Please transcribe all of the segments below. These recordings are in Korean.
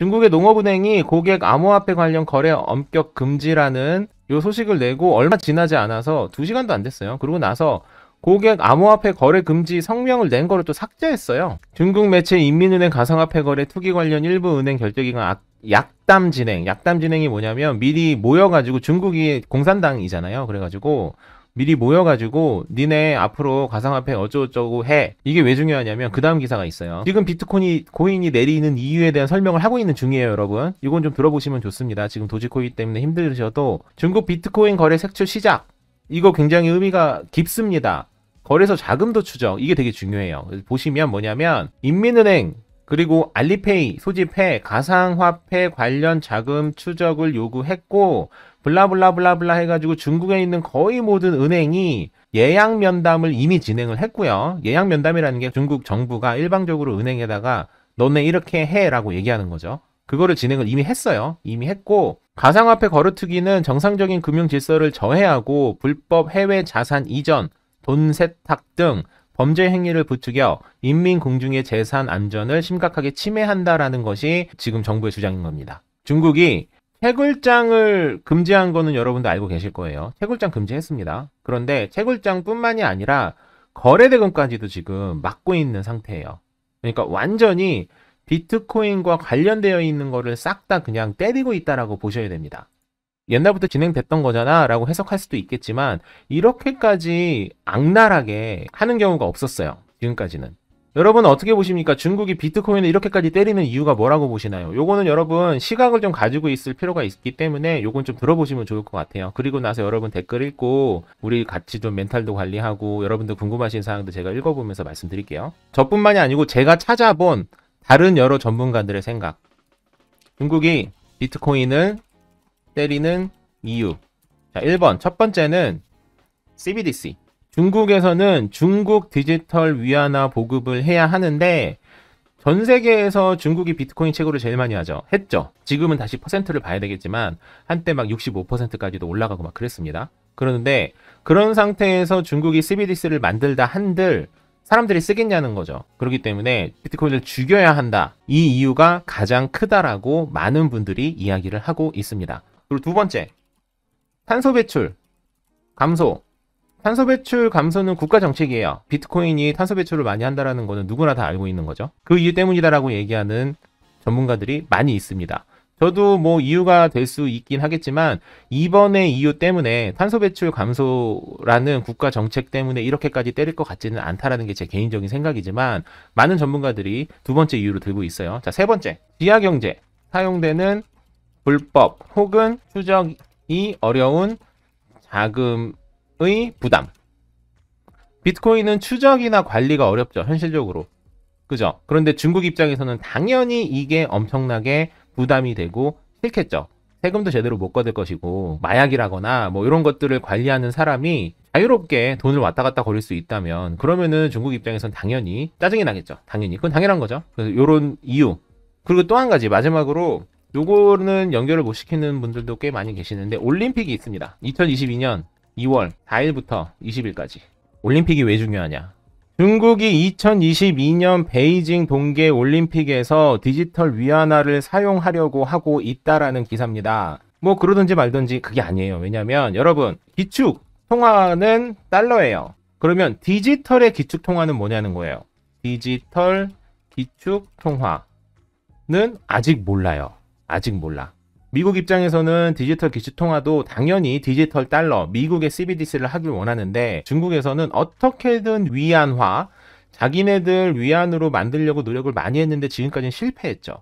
중국의 농업은행이 고객 암호화폐 관련 거래 엄격 금지라는 요 소식을 내고 얼마 지나지 않아서 2시간도 안 됐어요. 그러고 나서 고객 암호화폐 거래 금지 성명을 낸 거를 또 삭제했어요. 중국 매체 인민은행 가상화폐 거래 투기 관련 일부 은행 결제기관 약담 진행이 뭐냐면 미리 모여가지고, 중국이 공산당이잖아요. 그래가지고 미리 모여가지고 니네 앞으로 가상화폐 어쩌고저쩌고 해. 이게 왜 중요하냐면 그 다음 기사가 있어요. 지금 비트코인이 내리는 이유에 대한 설명을 하고 있는 중이에요, 여러분. 이건 좀 들어보시면 좋습니다. 지금 도지코인 때문에 힘들으셔도 중국 비트코인 거래 색출 시작. 이거 굉장히 의미가 깊습니다. 거래소 자금도 추적. 이게 되게 중요해요. 보시면 뭐냐면 인민은행 그리고 알리페이 소집해 가상화폐 관련 자금 추적을 요구했고 블라블라블라블라 해가지고 중국에 있는 거의 모든 은행이 예약 면담을 이미 진행을 했고요. 예약 면담이라는 게 중국 정부가 일방적으로 은행에다가 너네 이렇게 해라고 얘기하는 거죠. 그거를 진행을 이미 했어요. 이미 했고, 가상화폐 거래투기는 정상적인 금융 질서를 저해하고 불법 해외 자산 이전, 돈 세탁 등 범죄 행위를 부추겨 인민 공중의 재산 안전을 심각하게 침해한다라는 것이 지금 정부의 주장인 겁니다. 중국이 채굴장을 금지한 거는 여러분도 알고 계실 거예요. 채굴장 금지했습니다. 그런데 채굴장뿐만이 아니라 거래대금까지도 지금 막고 있는 상태예요. 그러니까 완전히 비트코인과 관련되어 있는 거를 싹 다 그냥 때리고 있다라고 보셔야 됩니다. 옛날부터 진행됐던 거잖아 라고 해석할 수도 있겠지만 이렇게까지 악랄하게 하는 경우가 없었어요. 지금까지는. 여러분 어떻게 보십니까? 중국이 비트코인을 이렇게까지 때리는 이유가 뭐라고 보시나요? 요거는 여러분 시각을 좀 가지고 있을 필요가 있기 때문에 요건 좀 들어보시면 좋을 것 같아요. 그리고 나서 여러분 댓글 읽고 우리 같이 좀 멘탈도 관리하고 여러분들 궁금하신 사항도 제가 읽어보면서 말씀드릴게요. 저뿐만이 아니고 제가 찾아본 다른 여러 전문가들의 생각. 중국이 비트코인을 때리는 이유. 자, 1번. 첫 번째는 CBDC. 중국에서는 중국 디지털 위안화 보급을 해야 하는데 전 세계에서 중국이 비트코인 채굴을 제일 많이 했죠. 지금은 다시 퍼센트를 봐야 되겠지만 한때 막 65%까지도 올라가고 막 그랬습니다. 그런데 그런 상태에서 중국이 CBDC를 만들다 한들 사람들이 쓰겠냐는 거죠. 그렇기 때문에 비트코인을 죽여야 한다. 이 이유가 가장 크다라고 많은 분들이 이야기를 하고 있습니다. 그리고 두 번째, 탄소 배출 감소. 탄소 배출 감소는 국가 정책이에요. 비트코인이 탄소 배출을 많이 한다는 거는 누구나 다 알고 있는 거죠. 그 이유 때문이다라고 얘기하는 전문가들이 많이 있습니다. 저도 뭐 이유가 될 수 있긴 하겠지만 이번의 이유 때문에 탄소 배출 감소라는 국가 정책 때문에 이렇게까지 때릴 것 같지는 않다라는 게 제 개인적인 생각이지만 많은 전문가들이 두 번째 이유로 들고 있어요. 자, 세 번째, 지하경제. 사용되는 불법 혹은 추적이 어려운 자금의 부담. 비트코인은 추적이나 관리가 어렵죠, 현실적으로. 그죠? 그런데 중국 입장에서는 당연히 이게 엄청나게 부담이 되고 싫겠죠. 세금도 제대로 못 걷을 것이고 마약이라거나 뭐 이런 것들을 관리하는 사람이 자유롭게 돈을 왔다 갔다 거릴 수 있다면 그러면은 중국 입장에서는 당연히 짜증이 나겠죠. 당연히. 그건 당연한 거죠. 그래서 이런 이유. 그리고 또 한 가지 마지막으로 요거는 연결을 못 시키는 분들도 꽤 많이 계시는데 올림픽이 있습니다. 2022년 2월 4일부터 20일까지. 올림픽이 왜 중요하냐? 중국이 2022년 베이징 동계 올림픽에서 디지털 위안화를 사용하려고 하고 있다라는 기사입니다. 뭐 그러든지 말든지 그게 아니에요. 왜냐면 여러분 기축 통화는 달러예요. 그러면 디지털의 기축 통화는 뭐냐는 거예요. 디지털 기축 통화는 아직 몰라요. 아직 몰라. 미국 입장에서는 디지털 기축 통화도 당연히 디지털 달러, 미국의 CBDC를 하길 원하는데 중국에서는 어떻게든 위안화, 자기네들 위안으로 만들려고 노력을 많이 했는데 지금까지는 실패했죠.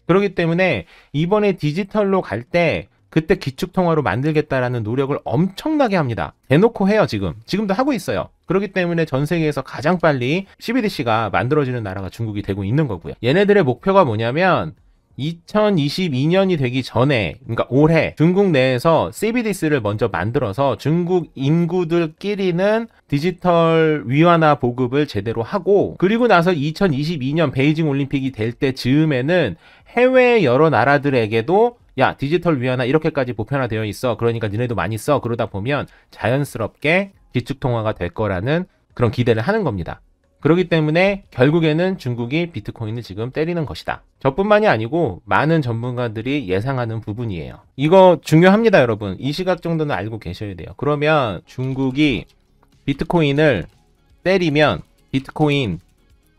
그렇기 때문에 이번에 디지털로 갈 때 그때 기축 통화로 만들겠다라는 노력을 엄청나게 합니다. 대놓고 해요, 지금. 지금도 하고 있어요. 그렇기 때문에 전 세계에서 가장 빨리 CBDC가 만들어지는 나라가 중국이 되고 있는 거고요. 얘네들의 목표가 뭐냐면 2022년이 되기 전에, 그러니까 올해 중국 내에서 CBDC를 먼저 만들어서 중국 인구들끼리는 디지털 위안화 보급을 제대로 하고, 그리고 나서 2022년 베이징 올림픽이 될 때 즈음에는 해외 여러 나라들에게도 야, 디지털 위안화 이렇게까지 보편화되어 있어. 그러니까 니네도 많이 써. 그러다 보면 자연스럽게 기축통화가 될 거라는 그런 기대를 하는 겁니다. 그렇기 때문에 결국에는 중국이 비트코인을 지금 때리는 것이다. 저뿐만이 아니고 많은 전문가들이 예상하는 부분이에요. 이거 중요합니다, 여러분. 이 시각 정도는 알고 계셔야 돼요. 그러면 중국이 비트코인을 때리면 비트코인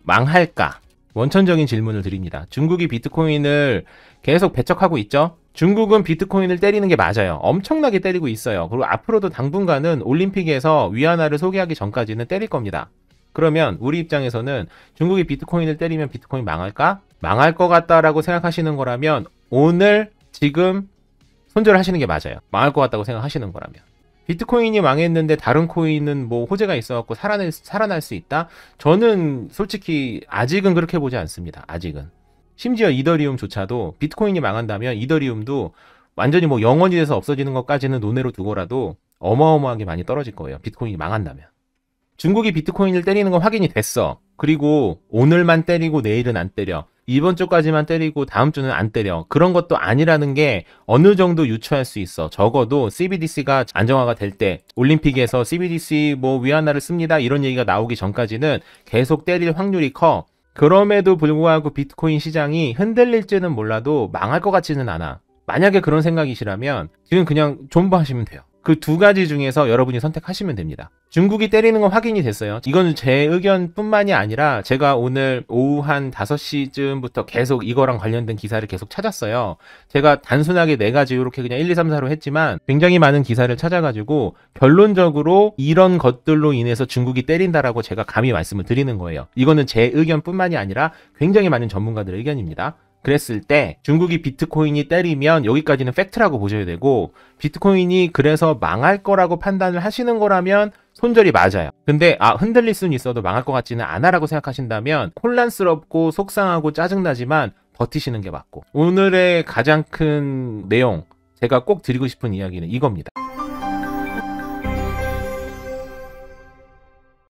망할까? 원천적인 질문을 드립니다. 중국이 비트코인을 계속 배척하고 있죠? 중국은 비트코인을 때리는 게 맞아요. 엄청나게 때리고 있어요. 그리고 앞으로도 당분간은 올림픽에서 위안화를 소개하기 전까지는 때릴 겁니다. 그러면 우리 입장에서는 중국이 비트코인을 때리면 비트코인 망할까? 망할 것 같다라고 생각하시는 거라면 오늘 지금 손절하시는 게 맞아요. 망할 것 같다고 생각하시는 거라면. 비트코인이 망했는데 다른 코인은 뭐 호재가 있어갖고 살아날 수 있다? 저는 솔직히 아직은 그렇게 보지 않습니다. 아직은. 심지어 이더리움조차도 비트코인이 망한다면 이더리움도 완전히 뭐 영원히 돼서 없어지는 것까지는 논외로 두고라도 어마어마하게 많이 떨어질 거예요. 비트코인이 망한다면. 중국이 비트코인을 때리는 건 확인이 됐어. 그리고 오늘만 때리고 내일은 안 때려. 이번 주까지만 때리고 다음 주는 안 때려. 그런 것도 아니라는 게 어느 정도 유추할 수 있어. 적어도 CBDC가 안정화가 될 때 올림픽에서 CBDC 뭐 위안화를 씁니다. 이런 얘기가 나오기 전까지는 계속 때릴 확률이 커. 그럼에도 불구하고 비트코인 시장이 흔들릴지는 몰라도 망할 것 같지는 않아. 만약에 그런 생각이시라면 지금 그냥 존버하시면 돼요. 그 두 가지 중에서 여러분이 선택하시면 됩니다. 중국이 때리는 건 확인이 됐어요. 이건 제 의견뿐만이 아니라 제가 오늘 오후 한 5시쯤부터 계속 이거랑 관련된 기사를 계속 찾았어요. 제가 단순하게 4가지 이렇게 그냥 1, 2, 3, 4로 했지만 굉장히 많은 기사를 찾아가지고 결론적으로 이런 것들로 인해서 중국이 때린다라고 제가 감히 말씀을 드리는 거예요. 이거는 제 의견뿐만이 아니라 굉장히 많은 전문가들의 의견입니다. 그랬을 때 중국이 비트코인이 때리면 여기까지는 팩트라고 보셔야 되고 비트코인이 그래서 망할 거라고 판단을 하시는 거라면 손절이 맞아요. 근데 흔들릴 수는 있어도 망할 것 같지는 않아라고 생각하신다면 혼란스럽고 속상하고 짜증나지만 버티시는 게 맞고 오늘의 가장 큰 내용 제가 꼭 드리고 싶은 이야기는 이겁니다.